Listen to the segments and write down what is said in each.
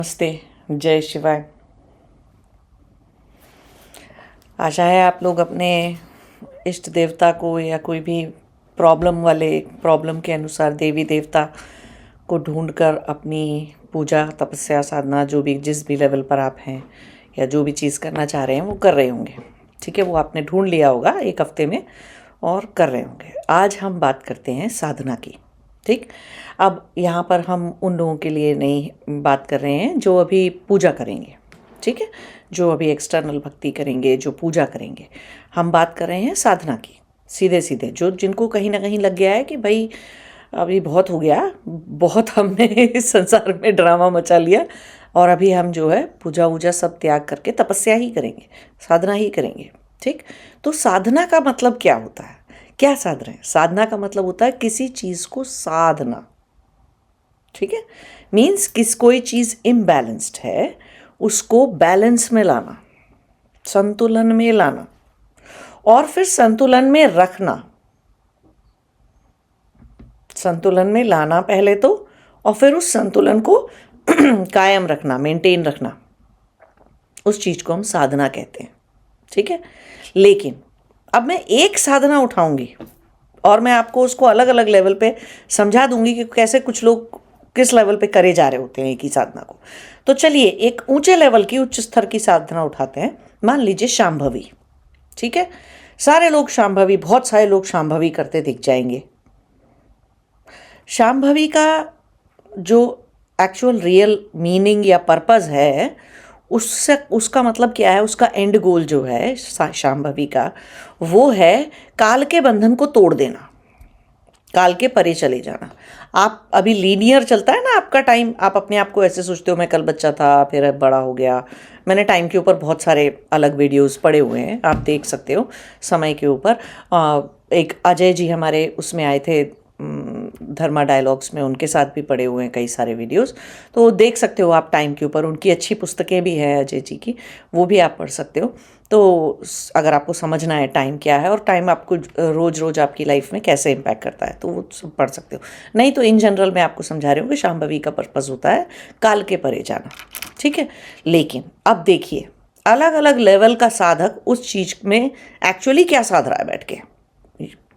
नमस्ते। जय शिवाय। आशा है आप लोग अपने इष्ट देवता को या कोई भी प्रॉब्लम के अनुसार देवी देवता को ढूंढकर अपनी पूजा तपस्या साधना जो भी जिस भी लेवल पर आप हैं या जो भी चीज़ करना चाह रहे हैं वो कर रहे होंगे। ठीक है, वो आपने ढूंढ लिया होगा एक हफ्ते में और कर रहे होंगे। आज हम बात करते हैं साधना की। ठीक, अब यहाँ पर हम उन लोगों के लिए नहीं बात कर रहे हैं जो अभी पूजा करेंगे। ठीक है, जो अभी एक्सटर्नल भक्ति करेंगे, जो पूजा करेंगे। हम बात कर रहे हैं साधना की। सीधे सीधे जो जिनको कहीं ना कहीं लग गया है कि भाई अभी बहुत हो गया, बहुत हमने इस संसार में ड्रामा मचा लिया और अभी हम जो है पूजा वूजा सब त्याग करके तपस्या ही करेंगे, साधना ही करेंगे। ठीक, तो साधना का मतलब क्या होता है? क्या साध रहे हैं? साधना का मतलब होता है किसी चीज़ को साधना। ठीक है, मीन्स कोई चीज़ इम्बैलेंस्ड है उसको बैलेंस में लाना, संतुलन में लाना और फिर संतुलन में रखना। संतुलन में लाना पहले तो, और फिर उस संतुलन को कायम रखना, मेंटेन रखना, उस चीज़ को हम साधना कहते हैं। ठीक है, लेकिन अब मैं एक साधना उठाऊंगी और मैं आपको उसको अलग अलग लेवल पे समझा दूंगी कि कैसे कुछ लोग किस लेवल पे करे जा रहे होते हैं एक ही साधना को। तो चलिए एक ऊंचे लेवल की, उच्च स्तर की साधना उठाते हैं। मान लीजिए शांभवी। ठीक है, सारे लोग शांभवी, बहुत सारे लोग शांभवी करते दिख जाएंगे। शांभवी का जो एक्चुअल रियल मीनिंग या पर्पस है उससे, उसका मतलब क्या है, उसका एंड गोल जो है शांभवी का, वो है काल के बंधन को तोड़ देना, काल के परे चले जाना। आप अभी लीनियर चलता है ना आपका टाइम, आप अपने आप को ऐसे सोचते हो मैं कल बच्चा था फिर अब बड़ा हो गया। मैंने टाइम के ऊपर बहुत सारे अलग वीडियोस पड़े हुए हैं, आप देख सकते हो समय के ऊपर। एक अजय जी हमारे उसमें आए थे धर्मा डायलॉग्स में, उनके साथ भी पड़े हुए हैं कई सारे वीडियोस, तो देख सकते हो आप टाइम के ऊपर। उनकी अच्छी पुस्तकें भी हैं अजय जी की, वो भी आप पढ़ सकते हो। तो अगर आपको समझना है टाइम क्या है और टाइम आपको रोज़ रोज़ आपकी लाइफ में कैसे इम्पैक्ट करता है तो वो सब पढ़ सकते हो। नहीं तो इन जनरल मैं आपको समझा रही हूँ कि शांभवी का पर्पस होता है काल के परे जाना। ठीक है, लेकिन अब देखिए अलग अलग लेवल का साधक उस चीज़ में एक्चुअली क्या साध रहा है बैठ के।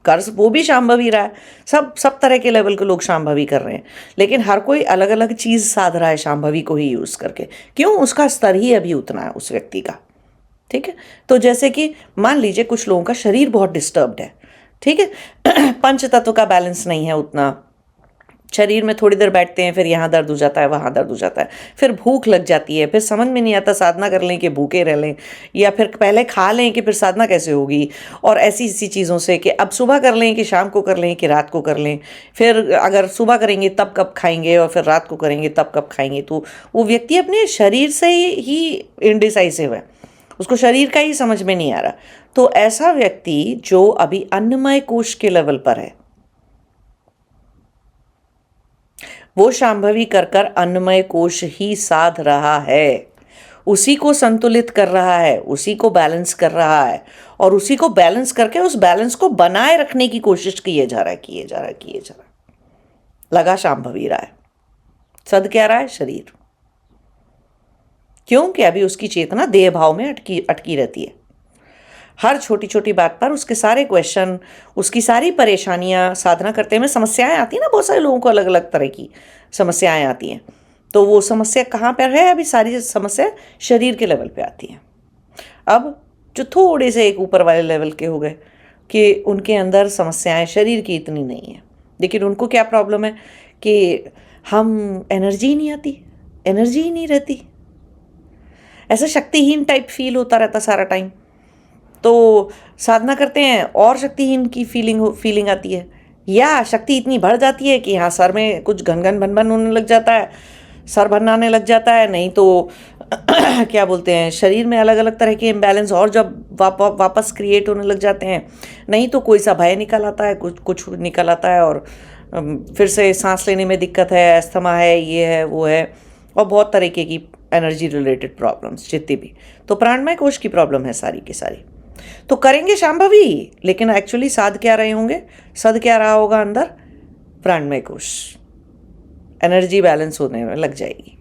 कर्ज वो भी शांभवी रहा है, सब तरह के लेवल के लोग शांभवी कर रहे हैं, लेकिन हर कोई अलग अलग चीज़ साध रहा है शांभवी को ही यूज़ करके। क्यों? उसका स्तर ही अभी उतना है उस व्यक्ति का। ठीक है, तो जैसे कि मान लीजिए कुछ लोगों का शरीर बहुत डिस्टर्ब्ड है। ठीक है पंच तत्व का बैलेंस नहीं है उतना, शरीर में थोड़ी देर बैठते हैं फिर यहाँ दर्द हो जाता है वहाँ दर्द हो जाता है, फिर भूख लग जाती है, फिर समझ में नहीं आता साधना कर लें कि भूखे रह लें, या फिर पहले खा लें कि फिर साधना कैसे होगी। और ऐसी ऐसी चीज़ों से कि अब सुबह कर लें कि शाम को कर लें कि रात को कर लें, फिर अगर सुबह करेंगे तब कब खाएंगे और फिर रात को करेंगे तब कब खाएंगे। तो वो व्यक्ति अपने शरीर से ही इनडिसाइसिव है, उसको शरीर का ही समझ में नहीं आ रहा। तो ऐसा व्यक्ति जो अभी अन्नमय कोश के लेवल पर है, वो शांभवी कर कर अन्नमय कोश ही साध रहा है, उसी को संतुलित कर रहा है, उसी को बैलेंस कर रहा है, और उसी को बैलेंस करके उस बैलेंस को बनाए रखने की कोशिश किए जा रहा है, किए जा रहा है, किए जा रहा है। लगा शांभवी रहा है, सद क्या रहा है? शरीर। क्योंकि अभी उसकी चेतना देह भाव में अटकी रहती है। हर छोटी छोटी बात पर उसके सारे क्वेश्चन, उसकी सारी परेशानियां, साधना करते में समस्याएं आती हैं ना, बहुत सारे लोगों को अलग अलग तरह की समस्याएं आती हैं। तो वो समस्या कहाँ पर है? अभी सारी समस्या शरीर के लेवल पे आती हैं। अब जो थोड़े से एक ऊपर वाले लेवल के हो गए कि उनके अंदर समस्याएं शरीर की इतनी नहीं है, लेकिन उनको क्या प्रॉब्लम है कि हम एनर्जी ही नहीं आती, एनर्जी ही नहीं रहती, ऐसा शक्तिहीन टाइप फील होता रहता सारा टाइम। तो साधना करते हैं और शक्तिहीन की फीलिंग आती है, या शक्ति इतनी बढ़ जाती है कि हाँ सर में कुछ घन घन भन भन होने लग जाता है, सर भरनाने लग जाता है। नहीं तो क्या बोलते हैं, शरीर में अलग अलग तरह के इम्बैलेंस और जब वापस क्रिएट होने लग जाते हैं। नहीं तो कोई सा भय निकल आता है, कुछ निकल आता है और फिर से सांस लेने में दिक्कत है, अस्थमा है, ये है वो है, और बहुत तरीके की एनर्जी रिलेटेड प्रॉब्लम्स जितनी भी। तो प्राणमय कोश की प्रॉब्लम है सारी की सारी। तो करेंगे शांभवी, लेकिन एक्चुअली साध क्या रहे होंगे? सद क्या रहा होगा अंदर? प्राणमय कोश। एनर्जी बैलेंस होने में लग जाएगी।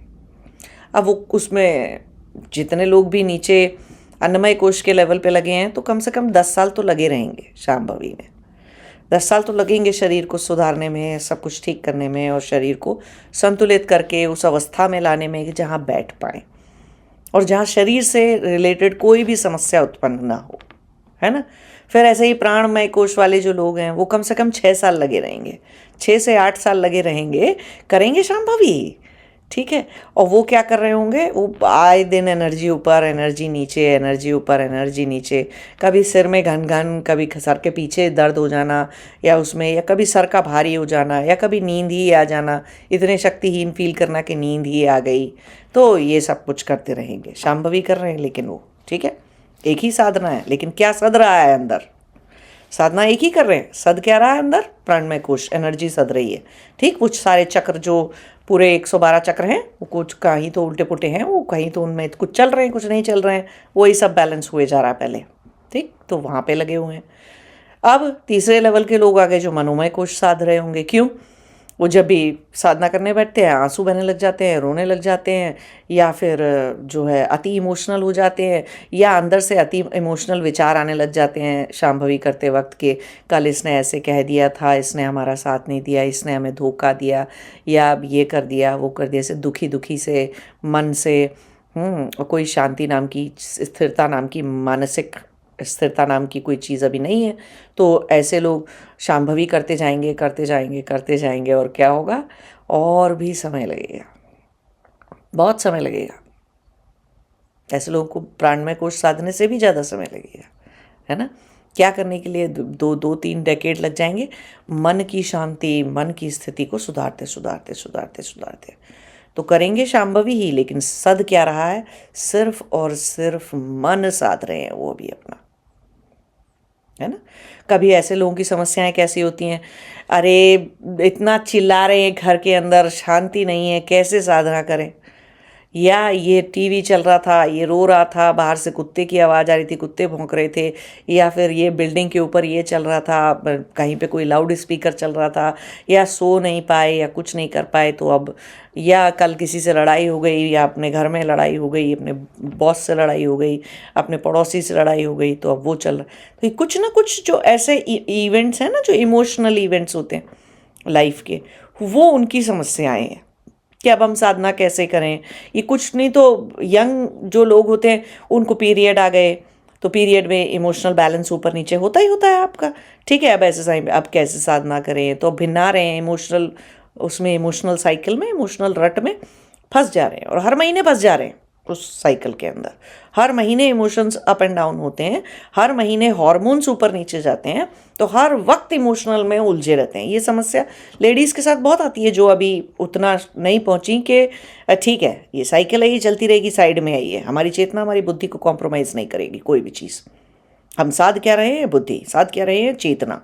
अब वो उसमें जितने लोग भी नीचे अन्नमय कोश के लेवल पे लगे हैं तो कम से कम 10 साल तो लगे रहेंगे शांभवी में। 10 साल तो लगेंगे शरीर को सुधारने में, सब कुछ ठीक करने में और शरीर को संतुलित करके उस अवस्था में लाने में कि जहाँ बैठ पाए और जहाँ शरीर से रिलेटेड कोई भी समस्या उत्पन्न ना हो, है ना। फिर ऐसे ही प्राणमय कोश वाले जो लोग हैं वो कम से कम 6 साल लगे रहेंगे, 6 से 8 साल लगे रहेंगे, करेंगे शांभवी, ठीक है। और वो क्या कर रहे होंगे, वो आए दिन एनर्जी ऊपर एनर्जी नीचे, एनर्जी ऊपर एनर्जी नीचे, कभी सिर में घन घन, कभी सर के पीछे दर्द हो जाना या उसमें, या कभी सर का भारी हो जाना, या कभी नींद ही आ जाना, इतने शक्तिहीन फील करना कि नींद ही आ गई। तो ये सब कुछ करते रहेंगे, शांभवी कर रहे हैं लेकिन वो, ठीक है, एक ही साधना है लेकिन क्या सद रहा है अंदर, साधना एक ही कर रहे हैं, सद क्या रहा है अंदर, प्राणमय कोश एनर्जी सद रही है, ठीक। कुछ सारे चक्र जो पूरे 112 चक्र हैं वो कुछ कहीं तो उल्टे पुल्टे हैं, वो कहीं तो उनमें कुछ चल रहे हैं कुछ नहीं चल रहे हैं, वही सब बैलेंस हुए जा रहा है पहले, ठीक। तो वहाँ पे लगे हुए हैं। अब तीसरे लेवल के लोग आ गए जो मनोमय कोश साध रहे होंगे। क्यों, वो जब भी साधना करने बैठते हैं आंसू बहने लग जाते हैं, रोने लग जाते हैं, या फिर जो है अति इमोशनल हो जाते हैं, या अंदर से अति इमोशनल विचार आने लग जाते हैं शांभवी करते वक्त के, कल इसने ऐसे कह दिया था, इसने हमारा साथ नहीं दिया, इसने हमें धोखा दिया, या अब ये कर दिया वो कर दिया, ऐसे दुखी दुखी से मन से। और कोई शांति नाम की, स्थिरता नाम की, मानसिक स्थिरता नाम की कोई चीज़ अभी नहीं है। तो ऐसे लोग शांभवी करते जाएंगे करते जाएंगे करते जाएंगे, और क्या होगा, और भी समय लगेगा, बहुत समय लगेगा। ऐसे लोगों को प्राणमय कोश साधने से भी ज़्यादा समय लगेगा, है ना। क्या करने के लिए 2-3 डेकेड लग जाएंगे, मन की शांति, मन की स्थिति को सुधारते सुधारते सुधारते सुधारते। तो करेंगे शांभवी ही, लेकिन सद क्या रहा है, सिर्फ और सिर्फ मन साध रहे हैं वो भी अपना, है ना। कभी ऐसे लोगों की समस्याएं कैसी होती हैं, अरे इतना चिल्ला रहे हैं घर के अंदर, शांति नहीं है, कैसे साधना करें, या ये टीवी चल रहा था, ये रो रहा था, बाहर से कुत्ते की आवाज़ आ रही थी, कुत्ते भौंक रहे थे, या फिर ये बिल्डिंग के ऊपर ये चल रहा था, कहीं पे कोई लाउड स्पीकर चल रहा था, या सो नहीं पाए या कुछ नहीं कर पाए, तो अब, या कल किसी से लड़ाई हो गई, या अपने घर में लड़ाई हो गई, अपने बॉस से लड़ाई हो गई, अपने पड़ोसी से लड़ाई हो गई, तो अब वो चल रहा है। तो कुछ ना कुछ जो ऐसे इवेंट्स हैं ना, जो इमोशनल इवेंट्स होते हैं लाइफ के, वो उनकी समस्याएं हैं कि अब हम साधना कैसे करें। ये कुछ नहीं तो यंग जो लोग होते हैं उनको पीरियड आ गए, तो पीरियड में इमोशनल बैलेंस ऊपर नीचे होता ही होता है आपका, ठीक है। अब ऐसे टाइम अब कैसे साधना करें, तो भिन्ना रहे हैं इमोशनल, उसमें इमोशनल साइकिल में, इमोशनल रट में फंस जा रहे हैं, और हर महीने फंस जा रहे हैं उस साइकिल के अंदर। हर महीने इमोशंस अप एंड डाउन होते हैं, हर महीने हार्मोन्स ऊपर नीचे जाते हैं, तो हर वक्त इमोशनल में उलझे रहते हैं। ये समस्या लेडीज़ के साथ बहुत आती है जो अभी उतना नहीं पहुंची कि ठीक है ये साइकिल है, ये चलती रहेगी, साइड में आई है, हमारी चेतना हमारी बुद्धि को कॉम्प्रोमाइज़ नहीं करेगी कोई भी चीज़। हम साध क्या रहे हैं, बुद्धि, साध क्या रहे हैं, चेतना।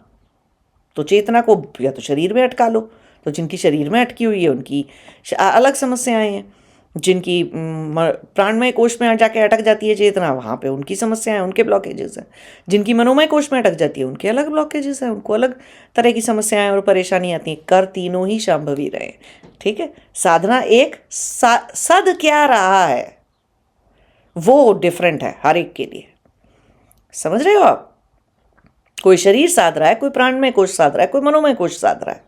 तो चेतना को या तो शरीर में अटका लो, तो जिनकी शरीर में अटकी हुई है उनकी अलग समस्याएं हैं, जिनकी प्राणमय कोश में जाके अटक जाती है चेतना, वहाँ पे उनकी समस्याएं, उनके ब्लॉकेजेस हैं। जिनकी मनोमय कोश में अटक जाती है उनके अलग ब्लॉकेजेस हैं, उनको अलग तरह की समस्याएं और परेशानी आती हैं। कर तीनों ही शांभवी रहे, ठीक है। साधना एक, सद क्या रहा है वो डिफरेंट है हर एक के लिए, समझ रहे हो आप। कोई शरीर साध रहा है, कोई प्राणमय कोश साध रहा है, कोई मनोमय कोश साध रहा है,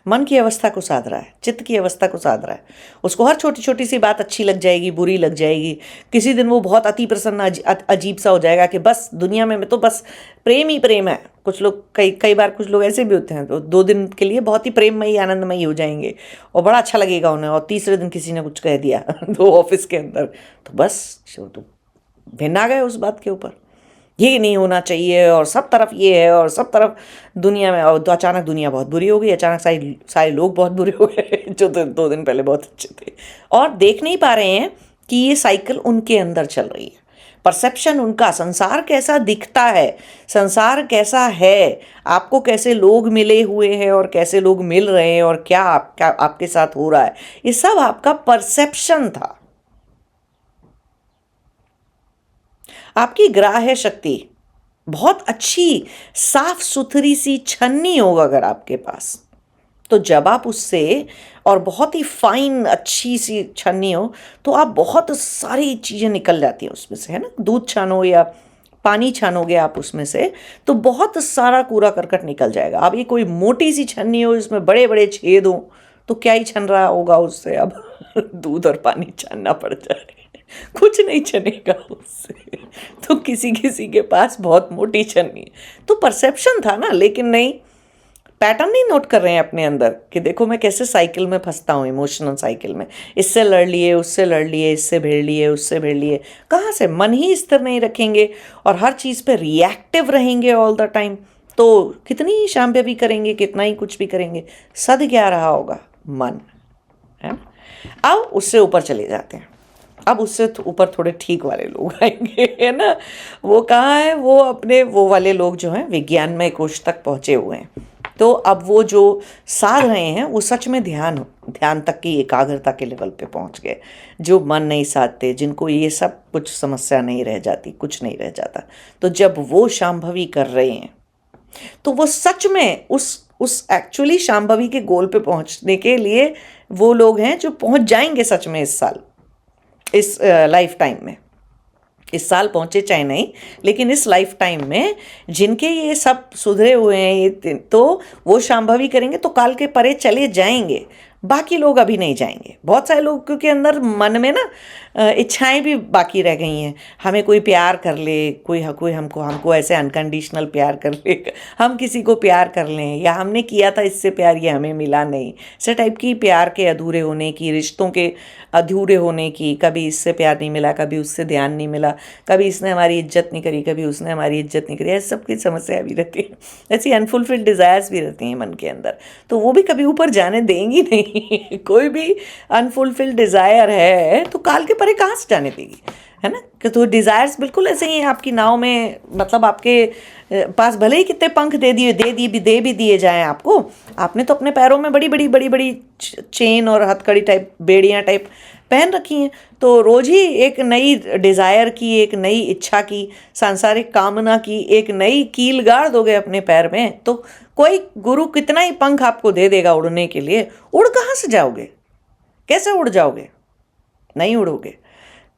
मन की अवस्था को साध रहा है, चित्त की अवस्था को साध रहा है। उसको हर छोटी छोटी सी बात अच्छी लग जाएगी, बुरी लग जाएगी, किसी दिन वो बहुत अति प्रसन्न अजीब सा हो जाएगा कि बस दुनिया में तो बस प्रेम ही प्रेम है। कुछ लोग कई बार कुछ लोग ऐसे भी होते हैं, तो 2 दिन के लिए बहुत ही प्रेममयी आनंदमयी हो जाएंगे और बड़ा अच्छा लगेगा उन्हें, और तीसरे दिन किसी ने कुछ कह दिया तो ऑफिस के अंदर, तो बस तो भिन्न आ गए उस बात के ऊपर, ये नहीं होना चाहिए और सब तरफ ये है और सब तरफ दुनिया में, और तो अचानक दुनिया बहुत बुरी हो गई, अचानक सारे लोग बहुत बुरे हो गए जो 2 दिन पहले बहुत अच्छे थे, और देख नहीं पा रहे हैं कि ये साइकिल उनके अंदर चल रही है। परसेप्शन उनका, संसार कैसा दिखता है, संसार कैसा है, आपको कैसे लोग मिले हुए हैं और कैसे लोग मिल रहे हैं और क्या आपके साथ हो रहा है, ये सब आपका परसेप्शन था। आपकी ग्राह्य शक्ति बहुत अच्छी साफ सुथरी सी छन्नी होगा अगर आपके पास, तो जब आप उससे, और बहुत ही फाइन अच्छी सी छन्नी हो, तो आप बहुत सारी चीज़ें निकल जाती हैं उसमें से, है ना। दूध छानो या पानी छानोगे आप उसमें से, तो बहुत सारा कूड़ा करकट निकल जाएगा। अब ये कोई मोटी सी छन्नी हो, इसमें बड़े बड़े छेद हो, तो क्या ही छन रहा होगा उससे अब दूध और पानी छानना पड़ जाए, कुछ नहीं छनेगा उससे। तो किसी किसी के पास बहुत मोटी छन्नी है, तो परसेप्शन था ना, लेकिन नहीं, पैटर्न नहीं नोट कर रहे हैं अपने अंदर कि देखो मैं कैसे साइकिल में फंसता हूँ, इमोशनल साइकिल में। इससे लड़ लिए, उससे लड़ लिए, इससे भिड़ लिए, उससे भिड़ लिए। कहाँ से? मन ही स्थिर नहीं रखेंगे और हर चीज़ पे रिएक्टिव रहेंगे ऑल द टाइम, तो कितनी ही शांभवी भी करेंगे, कितना ही कुछ भी करेंगे, सद क्या रहा होगा? मन, है ना। अब उससे ऊपर चले जाते हैं। अब उससे ऊपर थोड़े ठीक वाले लोग आएंगे, है ना। वो कहाँ है? वो अपने वो वाले लोग जो हैं विज्ञानमय कोश तक पहुँचे हुए हैं। तो अब वो जो साध रहे हैं वो सच में ध्यान तक की एकाग्रता के लेवल पे पहुंच गए। जो मन नहीं साधते, जिनको ये सब कुछ समस्या नहीं रह जाती, कुछ नहीं रह जाता, तो जब वो शांभवी कर रहे हैं, तो वो सच में उस एक्चुअली शांभवी के गोल पे पहुंचने के लिए वो लोग हैं जो पहुंच जाएंगे सच में इस साल, इस लाइफ टाइम में। इस साल पहुंचे चाहे नहीं, लेकिन इस लाइफ टाइम में जिनके ये सब सुधरे हुए हैं, ये तो वो शांभवी करेंगे तो काल के परे चले जाएंगे। बाकी लोग अभी नहीं जाएंगे। बहुत सारे लोग क्योंकि अंदर मन में ना इच्छाएं भी बाकी रह गई हैं। हमें कोई प्यार कर ले, कोई हमको ऐसे अनकंडीशनल प्यार कर ले, हम किसी को प्यार कर लें, या हमने किया था इससे प्यार, ये हमें मिला नहीं, इस टाइप की प्यार के अधूरे होने की, रिश्तों के अधूरे होने की। कभी इससे प्यार नहीं मिला, कभी उससे ध्यान नहीं मिला, कभी इसने हमारी इज्जत नहीं करी, कभी उसने हमारी इज्जत नहीं करी, ऐसी सब की समस्या भी रहती है। ऐसी अनफुलफिल्ड डिज़ायर्स भी रहती हैं मन के अंदर, तो वो भी कभी ऊपर जाने देंगी नहीं। कोई भी अनफुलफिल्ड डिज़ायर है तो काल के परे कहाँ से जाने देगी, है ना। कि तो डिज़ायर्स बिल्कुल ऐसे ही हैं आपकी नाव में, मतलब आपके पास भले ही कितने पंख दे भी दिए जाएं आपको, आपने तो अपने पैरों में बड़ी बड़ी चेन और हथकड़ी टाइप, बेड़ियाँ टाइप पहन रखी हैं। तो रोज ही एक नई डिज़ायर की, एक नई इच्छा की, सांसारिक कामना की एक नई कील गाड़ दोगे अपने पैर में, तो कोई गुरु कितना ही पंख आपको दे देगा उड़ने के लिए, उड़ कहाँ से जाओगे? कैसे उड़ जाओगे? नहीं उड़ोगे।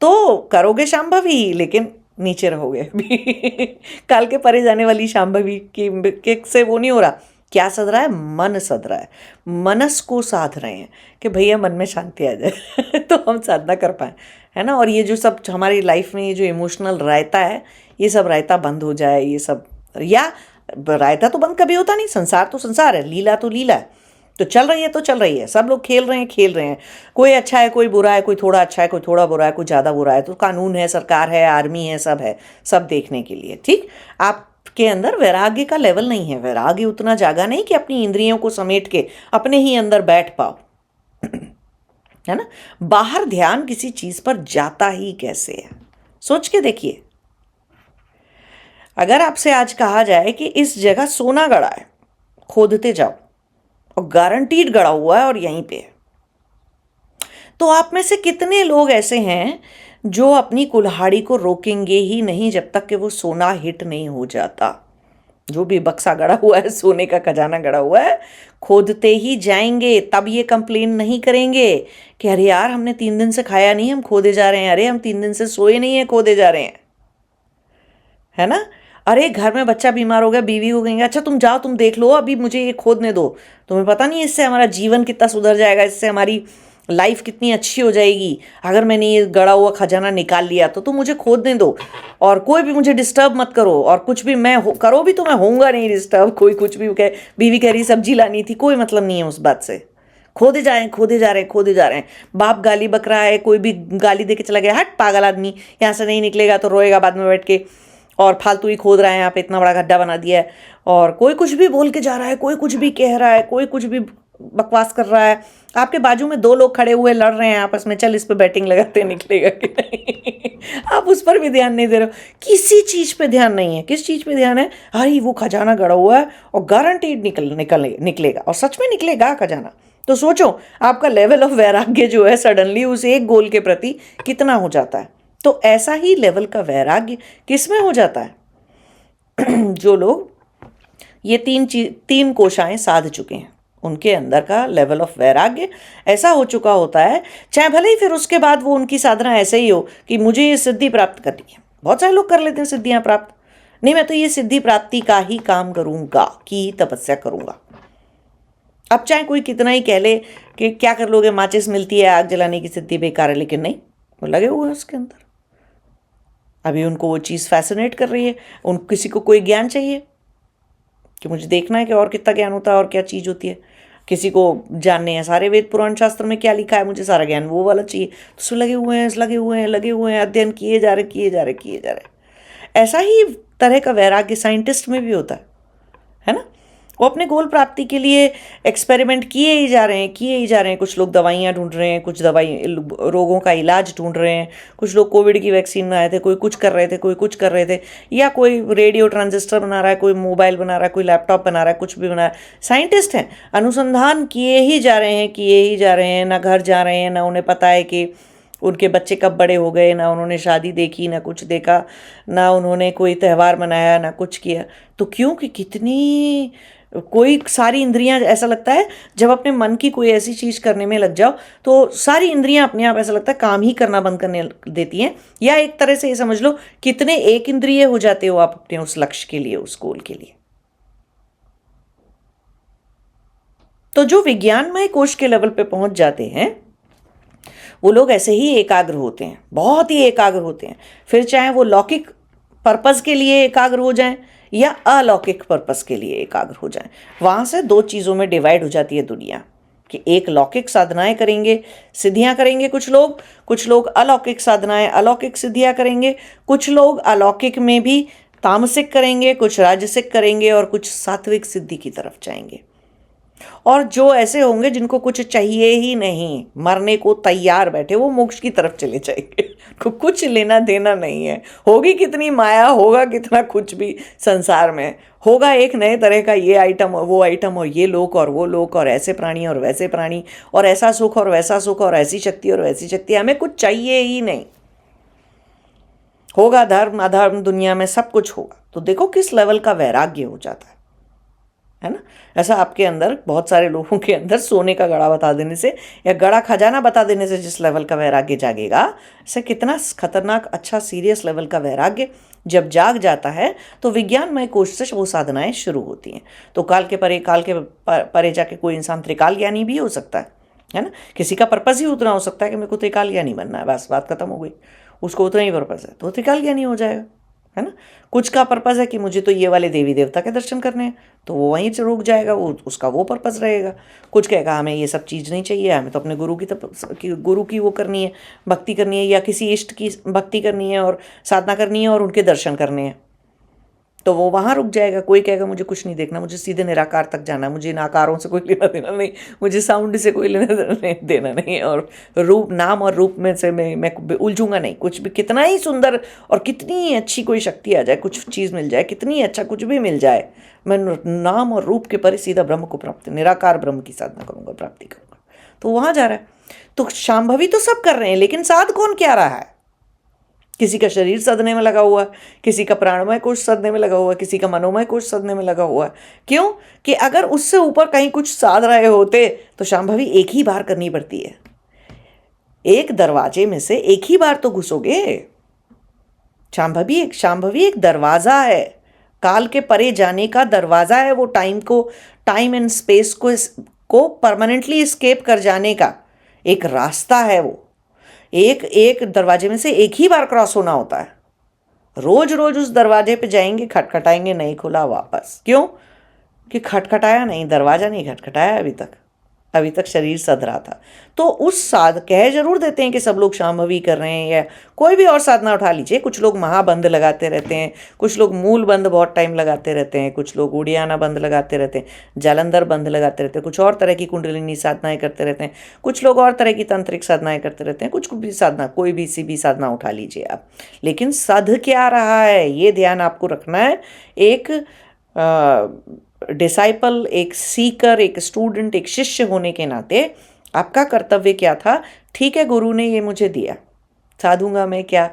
तो करोगे शांभवी, लेकिन नीचे रहोगे अभी। काल के परे जाने वाली शांभवी की से वो नहीं हो रहा। क्या सध रहा है? मन सध रहा है। मनस को साध रहे हैं कि भैया मन में शांति आ जाए तो हम साधना कर पाए, है ना। और ये जो सब हमारी लाइफ में ये जो इमोशनल रायता है, ये सब रायता बंद हो जाए। ये सब, या रायता तो बंद कभी होता नहीं, संसार तो संसार है, लीला तो लीला है, तो चल रही है तो चल रही है। सब लोग खेल रहे हैं। कोई अच्छा है, कोई बुरा है, कोई थोड़ा अच्छा है, कोई थोड़ा बुरा है, कोई ज़्यादा बुरा है। तो कानून है, सरकार है, आर्मी है, सब है, सब देखने के लिए। ठीक, आपके अंदर वैराग्य का लेवल नहीं है। वैराग्य उतना जागा नहीं कि अपनी इंद्रियों को समेट के अपने ही अंदर बैठ पाओ, है ना। बाहर ध्यान किसी चीज़ पर जाता ही कैसे है, सोच के देखिए। अगर आपसे आज कहा जाए कि इस जगह सोना गड़ा है, खोदते जाओ, और गारंटीड गड़ा हुआ है और यहीं पे है, तो आप में से कितने लोग ऐसे हैं जो अपनी कुल्हाड़ी को रोकेंगे ही नहीं जब तक कि वो सोना हिट नहीं हो जाता? जो भी बक्सा गड़ा हुआ है, सोने का खजाना गड़ा हुआ है, खोदते ही जाएंगे। तब ये कंप्लेन नहीं करेंगे कि अरे यार हमने 3 दिन से खाया नहीं, हम खोदे जा रहे हैं। अरे हम 3 दिन से सोए नहीं है, खोदे जा रहे हैं, है ना। अरे घर में बच्चा बीमार हो गया, बीवी को कहेंगे अच्छा तुम जाओ, तुम देख लो, अभी मुझे ये खोदने दो। तुम्हें पता नहीं इससे हमारा जीवन कितना सुधर जाएगा, इससे हमारी लाइफ कितनी अच्छी हो जाएगी। अगर मैंने ये गड़ा हुआ खजाना निकाल लिया तो तुम मुझे खोदने दो, और कोई भी मुझे डिस्टर्ब मत करो, और कुछ भी मैं करो भी तो मैं होऊंगा नहीं डिस्टर्ब। कोई कुछ भी कहे, बीवी कह रही सब्जी लानी थी, कोई मतलब नहीं है उस बात से। खोदे जा रहे हैं, खोदे जा रहे हैं, खोदे जा रहे हैं। बाप गाली बक रहा है, कोई भी गाली दे के चला गया, हट पागल आदमी, यहाँ से नहीं निकलेगा, तो रोएगा बाद में बैठ के, और फालतू ही खोद रहा है, यहाँ पे इतना बड़ा गड्ढा बना दिया है। और कोई कुछ भी बोल के जा रहा है, कोई कुछ भी कह रहा है, कोई कुछ भी बकवास कर रहा है। आपके बाजू में 2 लोग खड़े हुए लड़ रहे हैं आपस में, चल इस पे बैटिंग लगाते, निकलेगा कि नहीं। आप उस पर भी ध्यान नहीं दे रहे हो, किसी चीज़ पे ध्यान नहीं है। किस चीज़ पे ध्यान है? अरे वो खजाना गड़ा हुआ है और गारंटीड निकलेगा, और सच में निकलेगा खजाना। तो सोचो आपका लेवल ऑफ वैराग्य जो है सडनली उस एक गोल के प्रति कितना हो जाता है। तो ऐसा ही लेवल का वैराग्य किस में हो जाता है? जो लोग ये 3 कोशाएं साध चुके हैं, उनके अंदर का लेवल ऑफ वैराग्य ऐसा हो चुका होता है, चाहे भले ही फिर उसके बाद वो उनकी साधना ऐसे ही हो कि मुझे ये सिद्धि प्राप्त करनी है। बहुत सारे लोग कर लेते हैं सिद्धियां प्राप्त, नहीं मैं तो ये सिद्धि प्राप्ति का ही काम करूंगा, की तपस्या करूंगा। अब चाहे कोई कितना ही कह ले कि क्या कर लोगे, माचिस मिलती है, आग जलाने की सिद्धि बेकार है, लेकिन नहीं, वो लगे हुए हैं उसके अंदर। अभी उनको वो चीज़ फैसिनेट कर रही है। उन किसी को कोई ज्ञान चाहिए कि मुझे देखना है कि और कितना ज्ञान होता है और क्या चीज़ होती है। किसी को जानने हैं सारे वेद पुराण शास्त्र में क्या लिखा है, मुझे सारा ज्ञान वो वाला चाहिए, तो सो लगे हुए हैं, लगे हुए हैं, लगे हुए हैं, अध्ययन किए जा रहे, किए जा रहे, किए जा रहे। ऐसा ही तरह का वैराग्य साइंटिस्ट में भी होता है ना। वो अपने गोल प्राप्ति के लिए एक्सपेरिमेंट किए ही जा रहे हैं, किए ही जा रहे हैं। कुछ लोग दवाइयाँ ढूंढ रहे हैं, कुछ दवाई रोगों का इलाज ढूंढ रहे हैं, कुछ लोग कोविड की वैक्सीन में आए थे, कोई कुछ कर रहे थे, कोई कुछ कर रहे थे, या कोई रेडियो ट्रांजिस्टर बना रहा है, कोई मोबाइल बना रहा है, कोई लैपटॉप बना रहा है, कुछ भी बना रहा है। साइंटिस्ट हैं, अनुसंधान किए ही जा रहे हैं, किए ही जा रहे हैं। ना घर जा रहे हैं, ना उन्हें पता है कि उनके बच्चे कब बड़े हो गए, ना उन्होंने शादी देखी, ना कुछ देखा, ना उन्होंने कोई त्यौहार मनाया, ना कुछ किया। तो क्योंकि कितनी कोई सारी इंद्रियां, ऐसा लगता है जब अपने मन की कोई ऐसी चीज़ करने में लग जाओ तो सारी इंद्रियां अपने आप ऐसा लगता है काम ही करना बंद करने देती हैं। या एक तरह से ये समझ लो कितने एक इंद्रिय हो जाते हो आप अपने उस लक्ष्य के लिए, उस गोल के लिए। तो जो विज्ञानमय कोश के लेवल पे पहुंच जाते हैं वो लोग ऐसे ही एकाग्र होते हैं, बहुत ही एकाग्र होते हैं। फिर चाहे वो लौकिक पर्पस के लिए एकाग्र हो जाएं या अलौकिक पर्पस के लिए एकाग्र हो जाएं। वहाँ से दो चीज़ों में डिवाइड हो जाती है दुनिया कि एक लौकिक साधनाएं करेंगे, सिद्धियां करेंगे कुछ लोग अलौकिक साधनाएं, अलौकिक सिद्धियां करेंगे, कुछ लोग अलौकिक में भी तामसिक करेंगे, कुछ राजसिक करेंगे और कुछ सात्विक सिद्धि की तरफ जाएंगे। और जो ऐसे होंगे जिनको कुछ चाहिए ही नहीं, मरने को तैयार बैठे, वो मोक्ष की तरफ चले जाएंगे। को कुछ लेना देना नहीं है, होगी कितनी माया, होगा कितना कुछ भी संसार में, होगा एक नए तरह का ये आइटम और वो आइटम और ये लोक और वो लोक और ऐसे प्राणी और वैसे प्राणी और ऐसा सुख और वैसा सुख और ऐसी शक्ति और वैसी शक्ति, हमें कुछ चाहिए ही नहीं। होगा धर्म अधर्म, दुनिया में सब कुछ होगा। तो देखो किस लेवल का वैराग्य हो जाता है ना। ऐसा आपके अंदर, बहुत सारे लोगों के अंदर सोने का गड़ा बता देने से या गड़ा खजाना बता देने से जिस लेवल का वैराग्य जागेगा, ऐसे कितना खतरनाक अच्छा सीरियस लेवल का वैराग्य जब जाग जाता है तो विज्ञानमय कोश से वो साधनाएं शुरू होती हैं। तो काल के परे जाके कोई इंसान त्रिकाल ज्ञानी भी हो सकता है ना। किसी का पर्पस ही उतना हो सकता है कि मेरे को त्रिकाल ज्ञानी बनना है, बस बात खत्म हो गई, उसको उतना ही पर्पस है तो त्रिकाल ज्ञानी हो जाएगा, है ना। कुछ का पर्पस है कि मुझे तो ये वाले देवी देवता के दर्शन करने हैं, तो वो वहीं से रुक जाएगा, वो उसका वो पर्पस रहेगा। कुछ कहेगा हमें ये सब चीज़ नहीं चाहिए, हमें तो अपने गुरु की वो करनी है, भक्ति करनी है, या किसी इष्ट की भक्ति करनी है और साधना करनी है और उनके दर्शन करने हैं, तो वो वहाँ रुक जाएगा। कोई कहेगा मुझे कुछ नहीं देखना, मुझे सीधे निराकार तक जाना है, मुझे नाकारों से कोई लेना देना नहीं, मुझे साउंड से कोई लेना देना नहीं है, और रूप, नाम और रूप में से मैं उलझूंगा नहीं। कुछ भी कितना ही सुंदर और कितनी अच्छी कोई शक्ति आ जाए, कुछ चीज़ मिल जाए, कितनी अच्छा कुछ भी मिल जाए, मैं नाम और रूप के परे सीधा ब्रह्म को प्राप्त, निराकार ब्रह्म की साधना करूँगा, प्राप्ति करूँगा। तो वहाँ जा रहा है। तो शांभवी तो सब कर रहे हैं, लेकिन साध कौन क्या रहा है? किसी का शरीर सदने में लगा हुआ है, किसी का प्राणमय कोश सदने में लगा हुआ है, किसी का मनोमय कोश सदने में लगा हुआ है। क्यों? कि अगर उससे ऊपर कहीं कुछ साध रहे होते तो शांभवी एक ही बार करनी पड़ती है। एक दरवाजे में से एक ही बार तो घुसोगे। शांभवी एक दरवाजा है, काल के परे जाने का दरवाजा है। वो टाइम एंड स्पेस को परमानेंटली एस्केप कर जाने का एक रास्ता है। वो एक दरवाजे में से एक ही बार क्रॉस होना होता है। रोज रोज उस दरवाजे पे जाएंगे, खटखटाएंगे, नहीं खुला, वापस। क्यों? कि खटखटाया नहीं, दरवाजा नहीं खटखटाया अभी तक शरीर सध रहा था। तो उस कह जरूर देते हैं कि सब लोग शांभवी कर रहे हैं, या कोई भी और साधना उठा लीजिए। कुछ लोग महाबंध लगाते रहते हैं, कुछ लोग मूल बंध बहुत टाइम लगाते रहते हैं, कुछ लोग उड़ियाना बंध लगाते रहते हैं, जालंधर बंध लगाते रहते हैं, कुछ और तरह की कुंडलिनी साधनाएं करते रहते हैं, कुछ लोग और तरह की तंत्रिक साधनाएं करते रहते हैं। कुछ भी साधना, कोई भी सी भी साधना उठा लीजिए आप, लेकिन साध क्या रहा है ये ध्यान आपको रखना है। एक डिसाइपल, एक सीकर, एक स्टूडेंट, एक शिष्य होने के नाते आपका कर्तव्य क्या था? ठीक है, गुरु ने ये मुझे दिया, साधूंगा मैं क्या?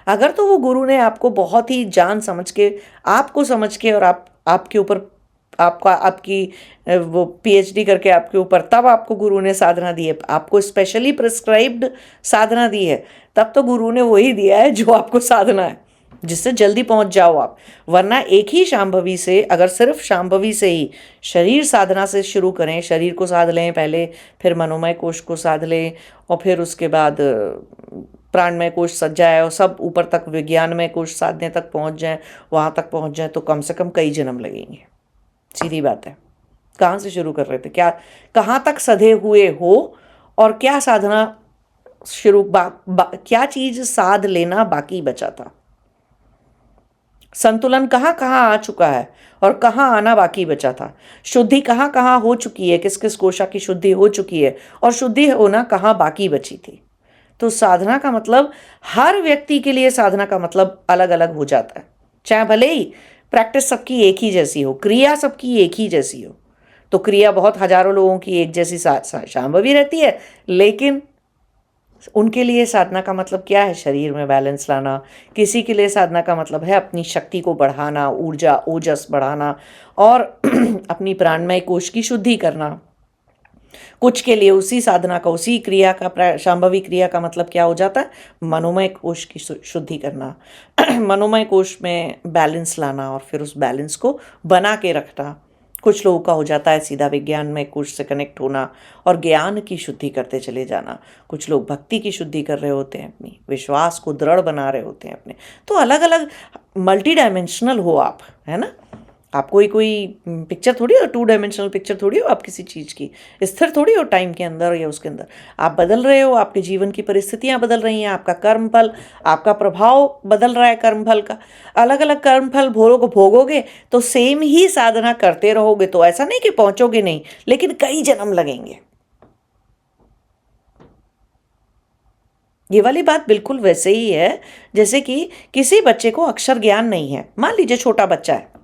अगर तो वो गुरु ने आपको बहुत ही जान समझ के, आपको समझ के और आपके ऊपर आपका आपकी वो पीएचडी करके आपके ऊपर, तब आपको गुरु ने साधना दी है, आपको स्पेशली प्रिस्क्राइब्ड साधना दी है, तब तो गुरु ने वही दिया है जो आपको साधना है, जिससे जल्दी पहुंच जाओ आप। वरना एक ही शांभवी से, अगर सिर्फ शांभवी से ही शरीर साधना से शुरू करें, शरीर को साध लें पहले, फिर मनोमय कोश को साध लें, और फिर उसके बाद प्राणमय कोश सज जाए और सब ऊपर तक विज्ञानमय कोश साधने तक पहुंच जाए, वहां तक पहुंच जाए, तो कम से कम कई जन्म लगेंगे। सीधी बात है। कहाँ से शुरू कर रहे थे, क्या कहाँ तक सधे हुए हो, और क्या साधना शुरू क्या चीज साध लेना बाकी बचा था। संतुलन कहाँ कहाँ आ चुका है और कहाँ आना बाकी बचा था। शुद्धि कहाँ कहाँ हो चुकी है, किस किस कोशा की शुद्धि हो चुकी है, और शुद्धि होना कहाँ बाकी बची थी। तो साधना का मतलब हर व्यक्ति के लिए साधना का मतलब अलग अलग हो जाता है। चाहे भले ही प्रैक्टिस सबकी एक ही जैसी हो, क्रिया सबकी एक ही जैसी हो, तो क्रिया बहुत हजारों लोगों की एक जैसी शांभवी रहती है, लेकिन उनके लिए साधना का मतलब क्या है, शरीर में बैलेंस लाना। किसी के लिए साधना का मतलब है अपनी शक्ति को बढ़ाना, ऊर्जा ओजस बढ़ाना, और अपनी प्राणमय कोश की शुद्धि करना। कुछ के लिए उसी साधना का, उसी क्रिया का, शांभवी क्रिया का मतलब क्या हो जाता है, मनोमय कोश की शुद्धि करना, मनोमय कोश में बैलेंस लाना, और फिर उस बैलेंस को बना के रखना। कुछ लोगों का हो जाता है सीधा विज्ञान में कोश से कनेक्ट होना और ज्ञान की शुद्धि करते चले जाना। कुछ लोग भक्ति की शुद्धि कर रहे होते हैं, अपनी विश्वास को दृढ़ बना रहे होते हैं अपने। तो अलग अलग मल्टी डायमेंशनल हो आप, है ना। आप कोई पिक्चर थोड़ी हो, 2 डायमेंशनल पिक्चर थोड़ी हो आप किसी चीज़ की, स्थिर थोड़ी हो टाइम के अंदर या उसके अंदर। आप बदल रहे हो, आपके जीवन की परिस्थितियां बदल रही हैं, आपका कर्म फल, आपका प्रभाव बदल रहा है कर्म फल का। अलग अलग कर्म फल भोगोगे तो सेम ही साधना करते रहोगे तो ऐसा नहीं कि पहुंचोगे नहीं, लेकिन कई जन्म लगेंगे। ये वाली बात बिल्कुल वैसे ही है जैसे कि किसी बच्चे को अक्षर ज्ञान नहीं है। मान लीजिए छोटा बच्चा है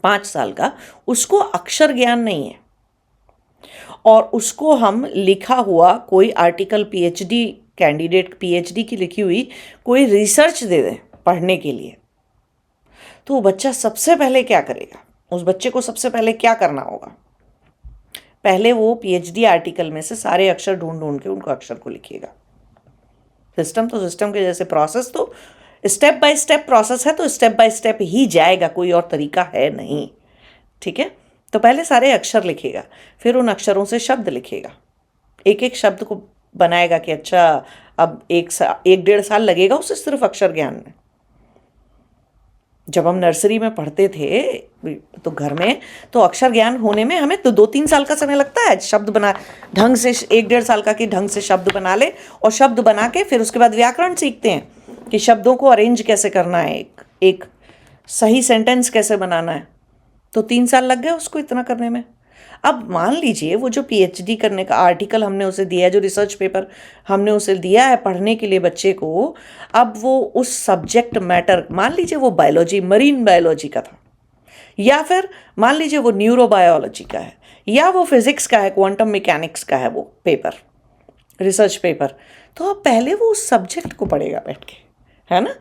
5 साल का, उसको अक्षर ज्ञान नहीं है, और उसको हम लिखा हुआ कोई आर्टिकल, पीएचडी कैंडिडेट पीएचडी की लिखी हुई कोई रिसर्च दे दें पढ़ने के लिए, तो वो बच्चा सबसे पहले क्या करेगा, उस बच्चे को सबसे पहले क्या करना होगा, पहले वो पीएचडी आर्टिकल में से सारे अक्षर ढूंढ ढूंढ के उनको अक्षर को लिखिएगा। सिस्टम तो सिस्टम के जैसे, प्रोसेस तो स्टेप बाय स्टेप प्रोसेस है, तो स्टेप बाय स्टेप ही जाएगा, कोई और तरीका है नहीं। ठीक है, तो पहले सारे अक्षर लिखेगा, फिर उन अक्षरों से शब्द लिखेगा, एक एक शब्द को बनाएगा कि अच्छा अब 1-1.5 साल लगेगा उसे सिर्फ अक्षर ज्ञान में। जब हम नर्सरी में पढ़ते थे तो घर में, तो अक्षर ज्ञान होने में हमें तो 2-3 साल का समय लगता है। शब्द बना ढंग से, 1-1.5 साल का कि ढंग से शब्द बना ले, और शब्द बना के फिर उसके बाद व्याकरण सीखते हैं कि शब्दों को अरेंज कैसे करना है, एक सही सेंटेंस कैसे बनाना है। तो 3 साल लग गए उसको इतना करने में। अब मान लीजिए वो जो पीएचडी करने का आर्टिकल हमने उसे दिया है, जो रिसर्च पेपर हमने उसे दिया है पढ़ने के लिए बच्चे को, अब वो उस सब्जेक्ट मैटर, मान लीजिए वो बायोलॉजी, मरीन बायोलॉजी का था, या फिर मान लीजिए वो न्यूरोबायोलॉजी का है, या वो फिजिक्स का है, क्वांटम मैकेनिक्स का है वो पेपर, रिसर्च पेपर। तो अब पहले वो उस सब्जेक्ट को पढ़ेगा बैठ के, है ना।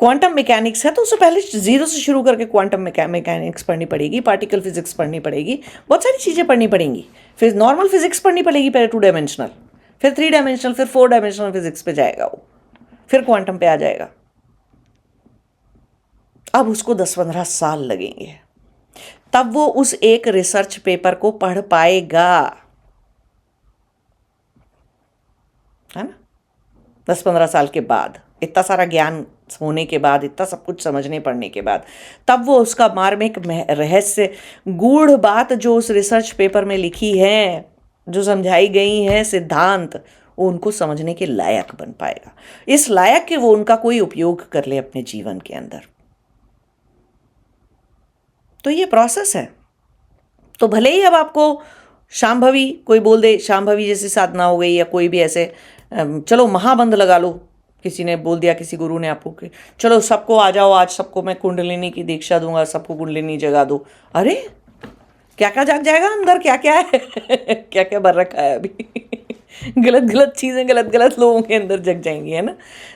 क्वांटम मैकेनिक्स है तो उसे पहले 0 से शुरू करके क्वांटम मैकेनिक्स पढ़नी पड़ेगी, पार्टिकल फिजिक्स पढ़नी पड़ेगी, बहुत सारी चीज़ें पढ़नी पड़ेंगी। फिर नॉर्मल फिजिक्स पढ़नी पड़ेगी पहले, 2 डायमेंशनल, फिर 3 डायमेंशनल, फिर 4 डायमेंशनल फिजिक्स पे जाएगा वो, फिर क्वांटम पे आ जाएगा। अब उसको 10-15 साल लगेंगे, तब वो उस एक रिसर्च पेपर को पढ़ पाएगा, है ना। 10-15 साल के बाद, इतना सारा ज्ञान होने के बाद, इतना सब कुछ समझने पढ़ने के बाद, तब वो उसका मार्मिक रहस्य, गूढ़ बात जो उस रिसर्च पेपर में लिखी है, जो समझाई गई है सिद्धांत, वो उनको समझने के लायक बन पाएगा, इस लायक कि वो उनका कोई उपयोग कर ले अपने जीवन के अंदर। तो ये प्रोसेस है। तो भले ही अब आपको शांभवी कोई बोल दे, शांभवी जैसी साधना हो गई, या कोई भी ऐसे, चलो महाबंध लगा लो, किसी ने बोल दिया, किसी गुरु ने आपको कि चलो सबको आ जाओ, आज सबको मैं कुंडलिनी की दीक्षा दूंगा, सबको कुंडलिनी जगा दो। अरे क्या क्या जाग जाएगा अंदर, क्या क्या है क्या क्या भर रखा है अभी गलत गलत चीज़ें गलत गलत लोगों के अंदर जग जाएंगी, है ना।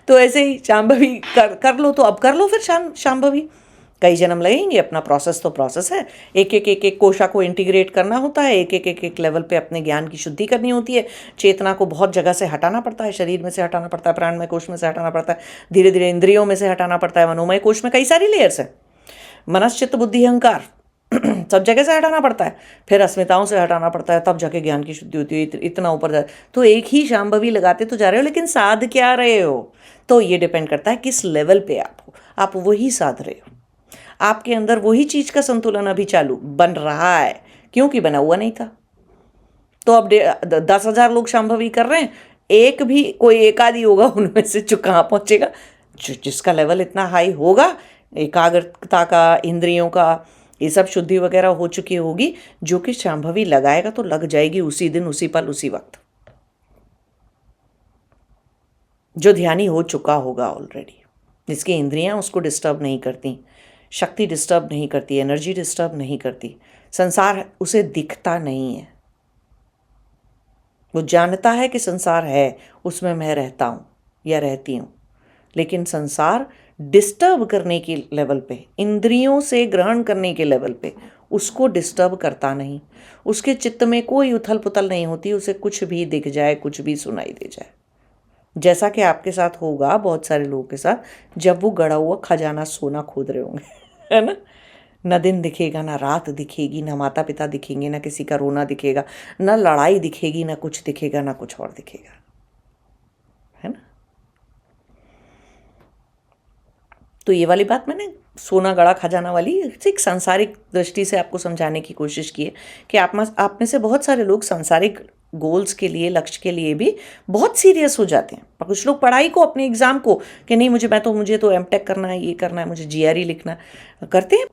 तो ऐसे ही शांभवी कर लो, तो अब कर लो फिर शांभवी, कई जन्म लगेंगे, अपना प्रोसेस तो प्रोसेस है। एक एक कोशा को इंटीग्रेट करना होता है, एक एक लेवल पे अपने ज्ञान की शुद्धि करनी होती है। चेतना को बहुत जगह से हटाना पड़ता है, शरीर में से हटाना पड़ता है, प्राणमय कोश में से हटाना पड़ता है, धीरे धीरे इंद्रियों में से हटाना पड़ता है, मनोमय कोश में कई सारी लेयर्स है, मनस चित्त बुद्धि अहंकार सब जगह से हटाना पड़ता है, फिर अस्मिताओं से हटाना पड़ता है, तब जाके ज्ञान की शुद्धि होती है। इतना ऊपर जाए तो एक ही शांभवी लगाते तो जा रहे हो, लेकिन साध क्या रहे हो, तो ये डिपेंड करता है किस लेवल पे आप हो। आप वही साध रहे हो, आपके अंदर वही चीज का संतुलन अभी चालू बन रहा है, क्योंकि बना हुआ नहीं था। तो अब 10,000 लोग शांभवी कर रहे हैं, एक भी कोई एक आदि होगा उनमें से जो कहाँ पहुंचेगा, जिसका लेवल इतना हाई होगा, एकाग्रता का, इंद्रियों का, ये सब शुद्धि वगैरह हो चुकी होगी, जो कि शांभवी लगाएगा तो लग जाएगी उसी दिन, उसी पल, उसी वक्त। जो ध्यानी हो चुका होगा ऑलरेडी, जिसकी इंद्रियां उसको डिस्टर्ब नहीं करती, शक्ति डिस्टर्ब नहीं करती, एनर्जी डिस्टर्ब नहीं करती, संसार उसे दिखता नहीं है। वो जानता है कि संसार है, उसमें मैं रहता हूँ या रहती हूँ, लेकिन संसार डिस्टर्ब करने के लेवल पे, इंद्रियों से ग्रहण करने के लेवल पे उसको डिस्टर्ब करता नहीं। उसके चित्त में कोई उथल पुथल नहीं होती, उसे कुछ भी दिख जाए, कुछ भी सुनाई दे जाए। जैसा कि आपके साथ होगा बहुत सारे लोगों के साथ, जब वो गड़ा हुआ खजाना सोना खोद रहे होंगे है ना दिन दिखेगा, ना रात दिखेगी, ना माता पिता दिखेंगे, ना किसी का रोना दिखेगा, ना लड़ाई दिखेगी, ना कुछ दिखेगा, ना कुछ और दिखेगा, है ना। तो ये वाली बात मैंने सोना गड़ा खजाना वाली एक सांसारिक दृष्टि से आपको समझाने की कोशिश की है कि आप में से बहुत सारे लोग सांसारिक गोल्स के लिए, लक्ष्य के लिए भी बहुत सीरियस हो जाते हैं। पर कुछ लोग पढ़ाई को, अपने एग्जाम को, कि नहीं मुझे तो एमटेक करना है, ये करना है, मुझे जीआरई लिखना है, करते हैं।